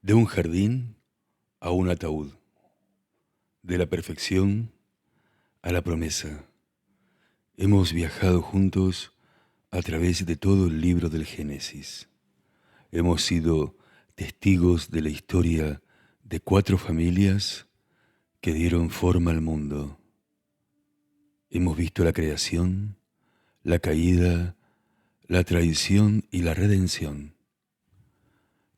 De un jardín a un ataúd, de la perfección a la promesa. Hemos viajado juntos a través de todo el libro del Génesis. Hemos sido testigos de la historia de 4 familias que dieron forma al mundo. Hemos visto la creación, la caída, la traición y la redención.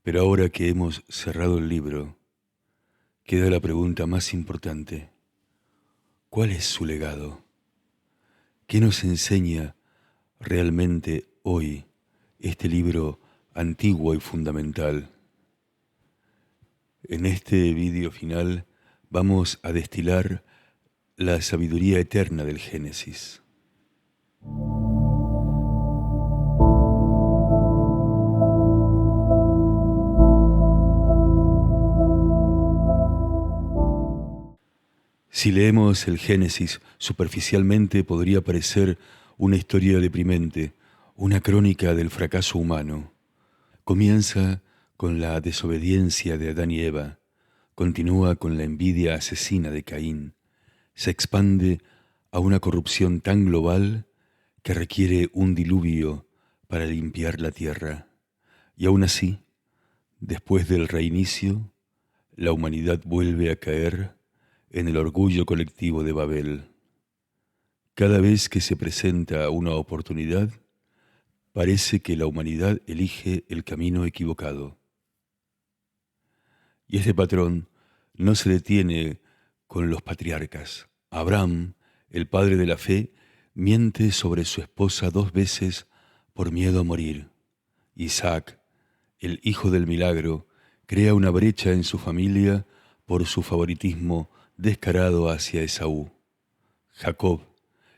Pero ahora que hemos cerrado el libro, queda la pregunta más importante. ¿Cuál es su legado? ¿Qué nos enseña realmente hoy este libro antiguo y fundamental? En este vídeo final vamos a destilar la sabiduría eterna del Génesis. Si leemos el Génesis superficialmente podría parecer una historia deprimente, una crónica del fracaso humano. Comienza con la desobediencia de Adán y Eva, continúa con la envidia asesina de Caín, se expande a una corrupción tan global que requiere un diluvio para limpiar la tierra. Y aún así, después del reinicio, la humanidad vuelve a caer en el orgullo colectivo de Babel. Cada vez que se presenta una oportunidad, parece que la humanidad elige el camino equivocado. Y este patrón no se detiene con los patriarcas. Abraham, el padre de la fe, miente sobre su esposa 2 veces por miedo a morir. Isaac, el hijo del milagro, crea una brecha en su familia por su favoritismo descarado hacia Esaú. Jacob,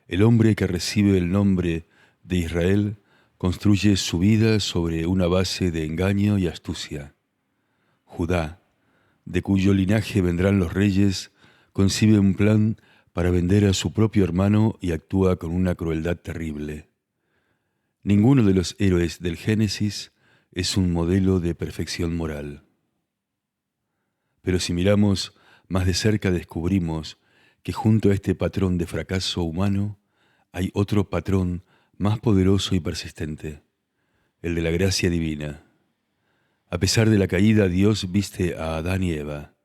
el hombre que recibe el nombre de Israel, construye su vida sobre una base de engaño y astucia. Judá, de cuyo linaje vendrán los reyes, concibe un plan para vender a su propio hermano y actúa con una crueldad terrible. Ninguno de los héroes del Génesis es un modelo de perfección moral. Pero si miramos más de cerca descubrimos que junto a este patrón de fracaso humano hay otro patrón más poderoso y persistente, el de la gracia divina. A pesar de la caída, Dios viste a Adán y Eva.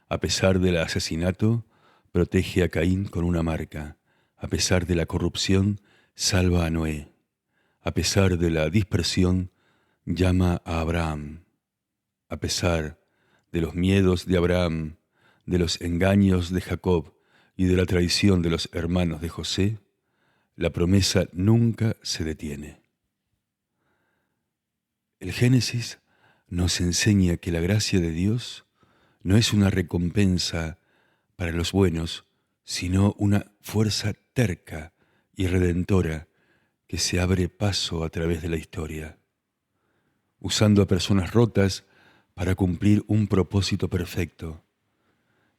A pesar del asesinato, protege a Caín con una marca. A pesar de la corrupción, salva a Noé. A pesar de la dispersión, llama a Abraham. A pesar de los miedos de Abraham, de los engaños de Jacob y de la traición de los hermanos de José, la promesa nunca se detiene. El Génesis nos enseña que la gracia de Dios no es una recompensa para los buenos, sino una fuerza terca y redentora que se abre paso a través de la historia, usando a personas rotas para cumplir un propósito perfecto.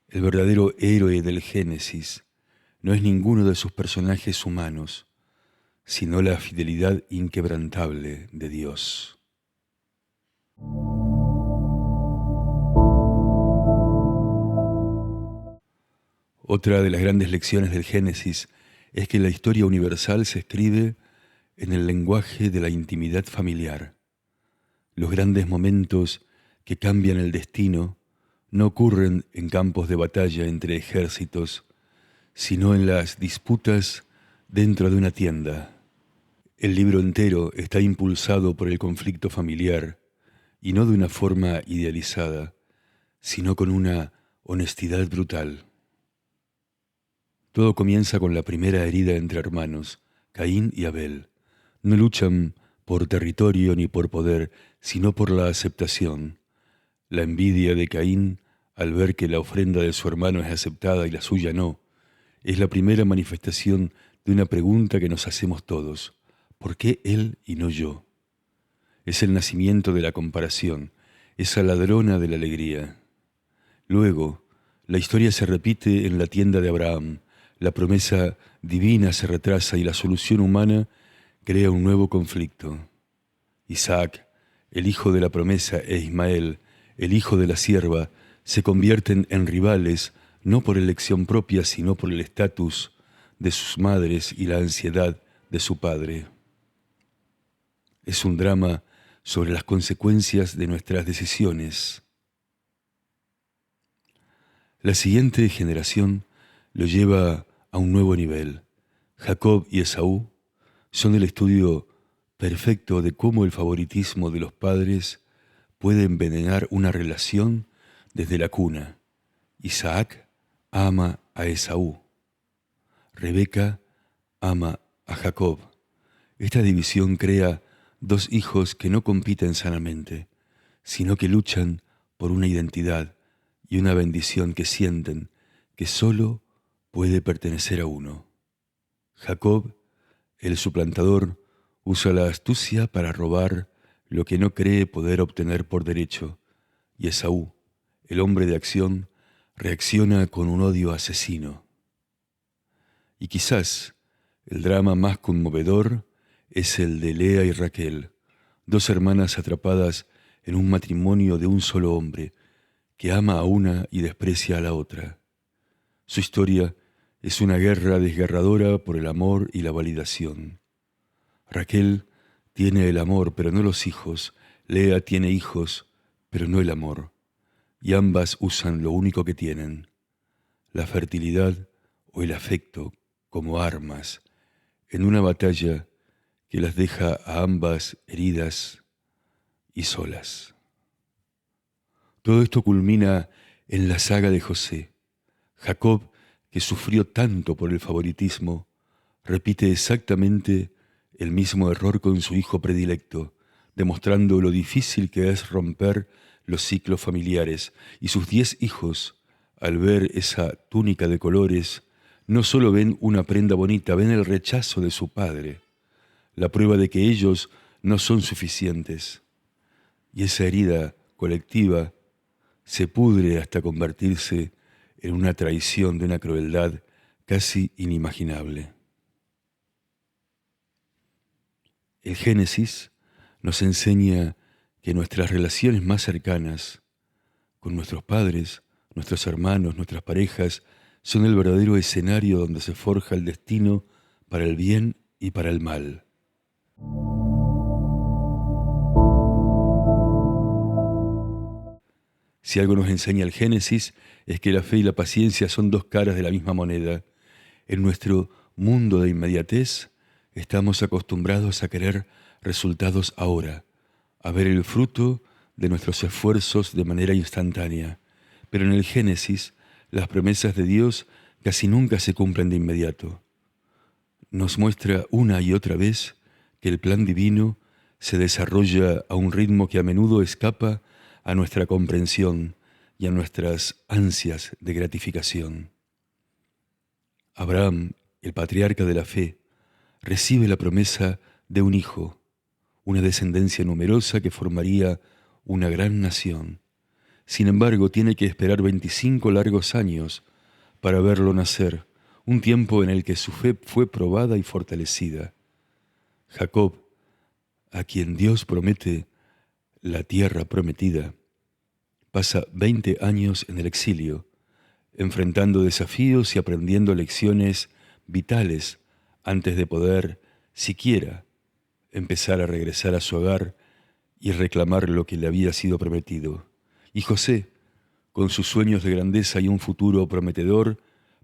El verdadero héroe del Génesis no es ninguno de sus personajes humanos, sino la fidelidad inquebrantable de Dios. Otra de las grandes lecciones del Génesis es que la historia universal se escribe en el lenguaje de la intimidad familiar. Los grandes momentos que cambian el destino no ocurren en campos de batalla entre ejércitos, sino en las disputas dentro de una tienda. El libro entero está impulsado por el conflicto familiar, y no de una forma idealizada, sino con una honestidad brutal. Todo comienza con la primera herida entre hermanos, Caín y Abel. No luchan por territorio ni por poder, sino por la aceptación. La envidia de Caín, al ver que la ofrenda de su hermano es aceptada y la suya no, es la primera manifestación de una pregunta que nos hacemos todos. ¿Por qué él y no yo? Es el nacimiento de la comparación, esa ladrona de la alegría. Luego, la historia se repite en la tienda de Abraham. La promesa divina se retrasa y la solución humana crea un nuevo conflicto. Isaac, el hijo de la promesa, e Ismael, el hijo de la sierva, se convierten en rivales no por elección propia, sino por el estatus de sus madres y la ansiedad de su padre. Es un drama sobre las consecuencias de nuestras decisiones. La siguiente generación lo lleva a un nuevo nivel. Jacob y Esaú son el estudio perfecto de cómo el favoritismo de los padres puede envenenar una relación desde la cuna. Isaac ama a Esaú. Rebeca ama a Jacob. Esta división crea dos hijos que no compiten sanamente, sino que luchan por una identidad y una bendición que sienten que solo puede pertenecer a uno. Jacob, el suplantador, usa la astucia para robar lo que no cree poder obtener por derecho, y Esaú, el hombre de acción, reacciona con un odio asesino. Y quizás el drama más conmovedor es el de Lea y Raquel, dos hermanas atrapadas en un matrimonio de un solo hombre, que ama a una y desprecia a la otra. Su historia es una guerra desgarradora por el amor y la validación. Raquel tiene el amor, pero no los hijos. Lea tiene hijos, pero no el amor. Y ambas usan lo único que tienen, la fertilidad o el afecto, como armas, en una batalla que las deja a ambas heridas y solas. Todo esto culmina en la saga de José. Jacob, que sufrió tanto por el favoritismo, repite exactamente el mismo error con su hijo predilecto, demostrando lo difícil que es romper los ciclos familiares, y sus 10 hijos, al ver esa túnica de colores, no solo ven una prenda bonita, ven el rechazo de su padre, la prueba de que ellos no son suficientes. Y esa herida colectiva se pudre hasta convertirse en una traición de una crueldad casi inimaginable. El Génesis nos enseña que nuestras relaciones más cercanas, con nuestros padres, nuestros hermanos, nuestras parejas, son el verdadero escenario donde se forja el destino para el bien y para el mal. Si algo nos enseña el Génesis es que la fe y la paciencia son dos caras de la misma moneda. En nuestro mundo de inmediatez estamos acostumbrados a querer resultados ahora, a ver el fruto de nuestros esfuerzos de manera instantánea. Pero en el Génesis, las promesas de Dios casi nunca se cumplen de inmediato. Nos muestra una y otra vez que el plan divino se desarrolla a un ritmo que a menudo escapa a nuestra comprensión y a nuestras ansias de gratificación. Abraham, el patriarca de la fe, recibe la promesa de un hijo, una descendencia numerosa que formaría una gran nación. Sin embargo, tiene que esperar 25 largos años para verlo nacer, un tiempo en el que su fe fue probada y fortalecida. Jacob, a quien Dios promete la tierra prometida, pasa 20 años en el exilio, enfrentando desafíos y aprendiendo lecciones vitales antes de poder siquiera empezar a regresar a su hogar y reclamar lo que le había sido prometido. Y José, con sus sueños de grandeza y un futuro prometedor,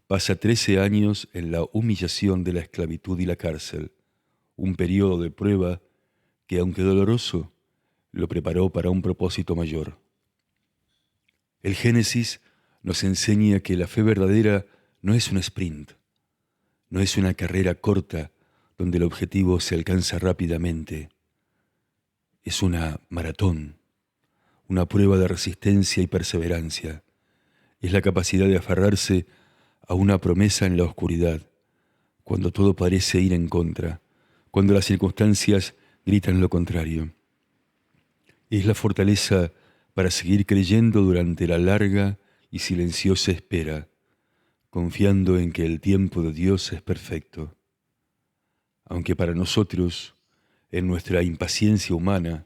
pasa 13 años en la humillación de la esclavitud y la cárcel, un periodo de prueba que, aunque doloroso, lo preparó para un propósito mayor. El Génesis nos enseña que la fe verdadera no es un sprint, no es una carrera corta donde el objetivo se alcanza rápidamente. Es una maratón, una prueba de resistencia y perseverancia. Es la capacidad de aferrarse a una promesa en la oscuridad, cuando todo parece ir en contra, cuando las circunstancias gritan lo contrario. Es la fortaleza para seguir creyendo durante la larga y silenciosa espera, confiando en que el tiempo de Dios es perfecto. Aunque para nosotros, en nuestra impaciencia humana,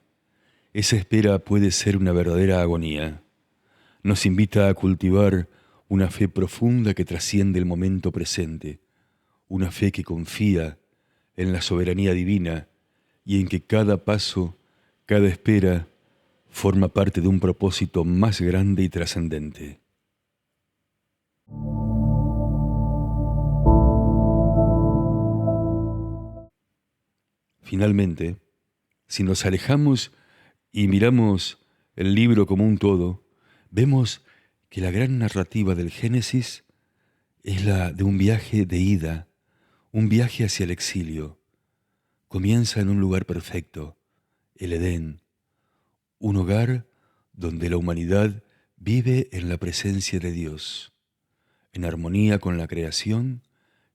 Esa espera puede ser una verdadera agonía. Nos invita a cultivar una fe profunda que trasciende el momento presente, una fe que confía en la soberanía divina y en que cada paso, cada espera, forma parte de un propósito más grande y trascendente. Finalmente, si nos alejamos y miramos el libro como un todo, vemos que la gran narrativa del Génesis es la de un viaje de ida, un viaje hacia el exilio. Comienza en un lugar perfecto, el Edén, un hogar donde la humanidad vive en la presencia de Dios, en armonía con la creación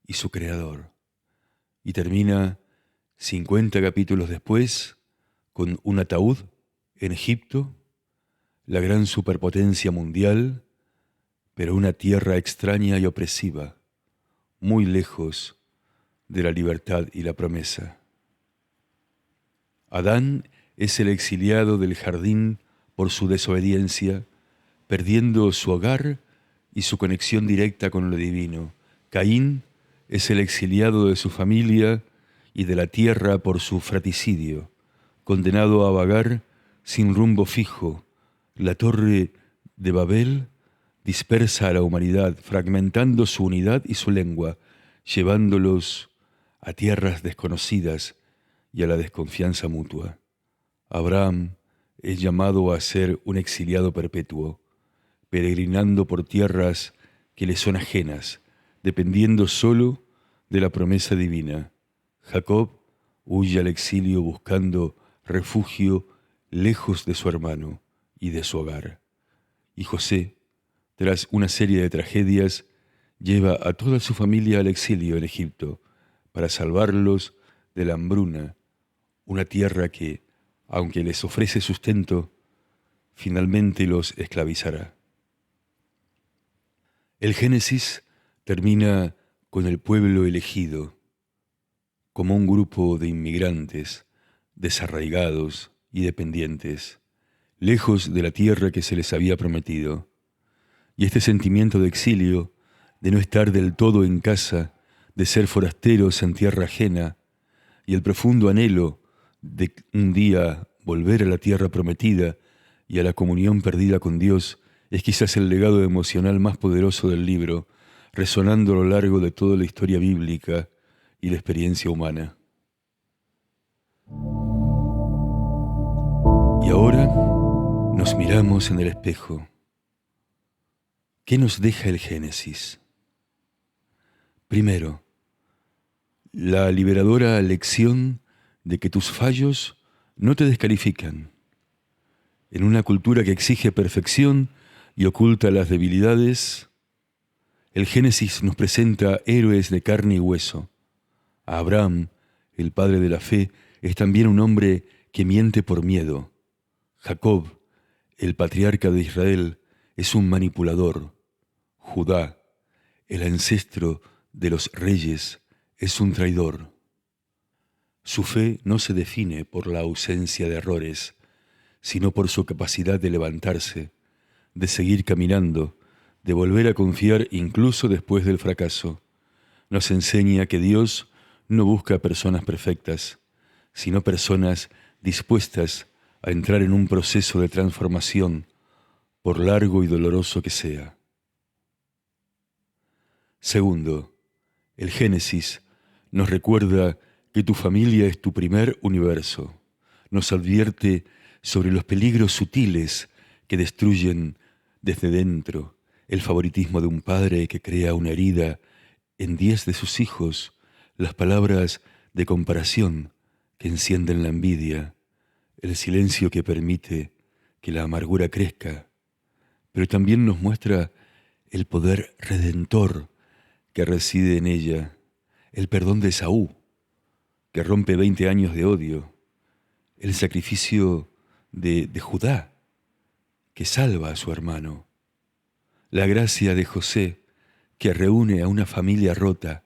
y su creador. Y termina 50 capítulos después con un ataúd en Egipto, la gran superpotencia mundial, pero una tierra extraña y opresiva, muy lejos de la libertad y la promesa. Adán es el exiliado del jardín por su desobediencia, perdiendo su hogar y su conexión directa con lo divino. Caín es el exiliado de su familia y de la tierra por su fratricidio, condenado a vagar sin rumbo fijo. La torre de Babel dispersa a la humanidad, fragmentando su unidad y su lengua, llevándolos a tierras desconocidas y a la desconfianza mutua. Abraham es llamado a ser un exiliado perpetuo, peregrinando por tierras que le son ajenas, dependiendo solo de la promesa divina. Jacob huye al exilio buscando refugio lejos de su hermano y de su hogar. Y José, tras una serie de tragedias, lleva a toda su familia al exilio en Egipto para salvarlos de la hambruna, una tierra que, aunque les ofrece sustento, finalmente los esclavizará. El Génesis termina con el pueblo elegido, como un grupo de inmigrantes, desarraigados y dependientes, lejos de la tierra que se les había prometido. Y este sentimiento de exilio, de no estar del todo en casa, de ser forasteros en tierra ajena, y el profundo anhelo de un día volver a la tierra prometida y a la comunión perdida con Dios, es quizás el legado emocional más poderoso del libro, resonando a lo largo de toda la historia bíblica y la experiencia humana. Y ahora nos miramos en el espejo. ¿Qué nos deja el Génesis? Primero, la liberadora lección de que tus fallos no te descalifican. En una cultura que exige perfección y oculta las debilidades, el Génesis nos presenta héroes de carne y hueso. Abraham, el padre de la fe, es también un hombre que miente por miedo. Jacob, el patriarca de Israel, es un manipulador. Judá, el ancestro de los reyes, es un traidor. Su fe no se define por la ausencia de errores, sino por su capacidad de levantarse, de seguir caminando, de volver a confiar incluso después del fracaso. Nos enseña que Dios no busca personas perfectas, sino personas dispuestas a entrar en un proceso de transformación, por largo y doloroso que sea. Segundo, el Génesis nos recuerda que tu familia es tu primer universo. Nos advierte sobre los peligros sutiles que destruyen desde dentro, el favoritismo de un padre que crea una herida en 10 de sus hijos, las palabras de comparación que encienden la envidia, el silencio que permite que la amargura crezca, pero también nos muestra el poder redentor que reside en ella, el perdón de Esaú, que rompe 20 años de odio, el sacrificio de Judá, que salva a su hermano, la gracia de José, que reúne a una familia rota.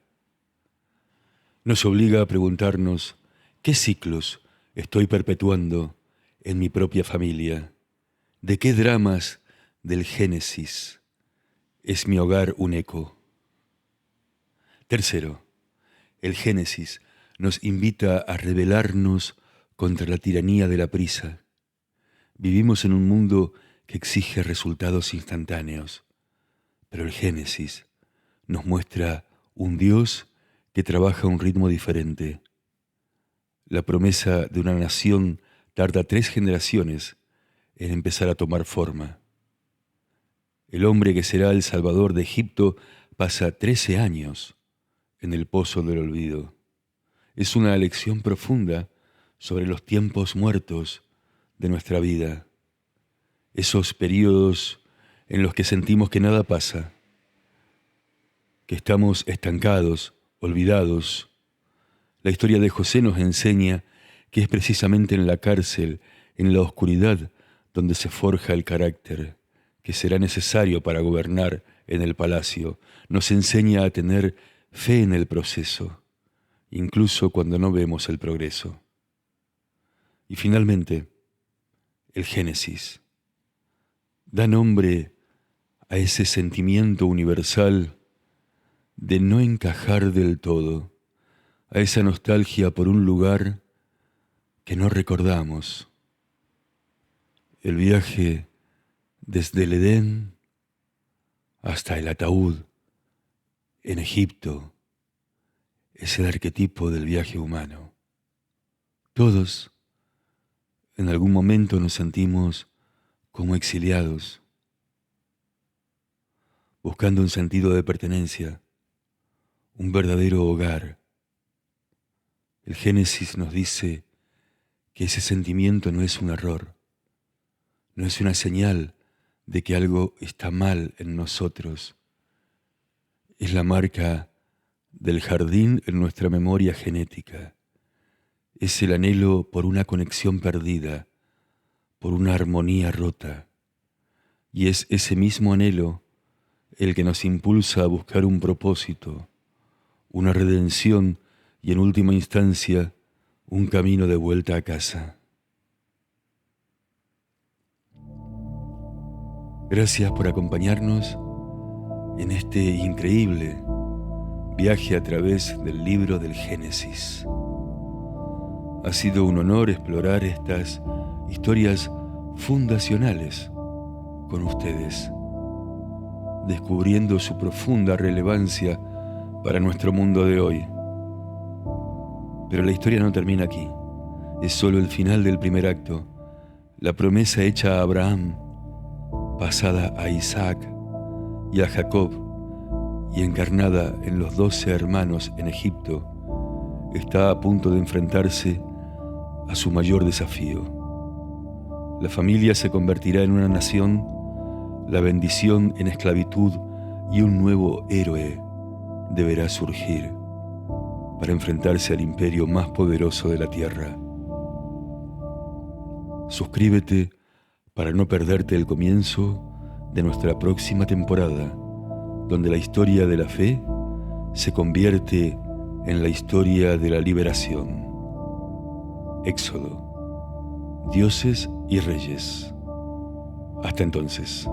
Nos obliga a preguntarnos, ¿qué ciclos estoy perpetuando en mi propia familia? ¿De qué dramas del Génesis es mi hogar un eco? Tercero, el Génesis nos invita a rebelarnos contra la tiranía de la prisa. Vivimos en un mundo que exige resultados instantáneos, pero el Génesis nos muestra un Dios que trabaja a un ritmo diferente. La promesa de una nación tarda 3 generaciones en empezar a tomar forma. El hombre que será el Salvador de Egipto pasa 13 años en el pozo del olvido. Es una lección profunda sobre los tiempos muertos de nuestra vida, esos periodos en los que sentimos que nada pasa, que estamos estancados, olvidados. La historia de José nos enseña que es precisamente en la cárcel, en la oscuridad, donde se forja el carácter que será necesario para gobernar en el palacio. Nos enseña a tener fe en el proceso, incluso cuando no vemos el progreso. Y finalmente, el Génesis da nombre a ese sentimiento universal de no encajar del todo, a esa nostalgia por un lugar que no recordamos. El viaje desde el Edén hasta el ataúd en Egipto es el arquetipo del viaje humano. Todos en algún momento nos sentimos como exiliados, buscando un sentido de pertenencia, un verdadero hogar. El Génesis nos dice que ese sentimiento no es un error, no es una señal de que algo está mal en nosotros. Es la marca del jardín en nuestra memoria genética. Es el anhelo por una conexión perdida, por una armonía rota. Y es ese mismo anhelo el que nos impulsa a buscar un propósito, una redención y en última instancia un camino de vuelta a casa. Gracias por acompañarnos en este increíble viaje a través del libro del Génesis. Ha sido un honor explorar estas historias fundacionales con ustedes, descubriendo su profunda relevancia para nuestro mundo de hoy. Pero la historia no termina aquí, es solo el final del primer acto, la promesa hecha a Abraham, pasada a Isaac y a Jacob y encarnada en los 12 hermanos en Egipto, está a punto de enfrentarse a su mayor desafío. La familia se convertirá en una nación, la bendición en esclavitud y un nuevo héroe deberá surgir para enfrentarse al imperio más poderoso de la tierra. Suscríbete para no perderte el comienzo de nuestra próxima temporada, donde la historia de la fe se convierte en la historia de la liberación. Éxodo, dioses y reyes. Hasta entonces.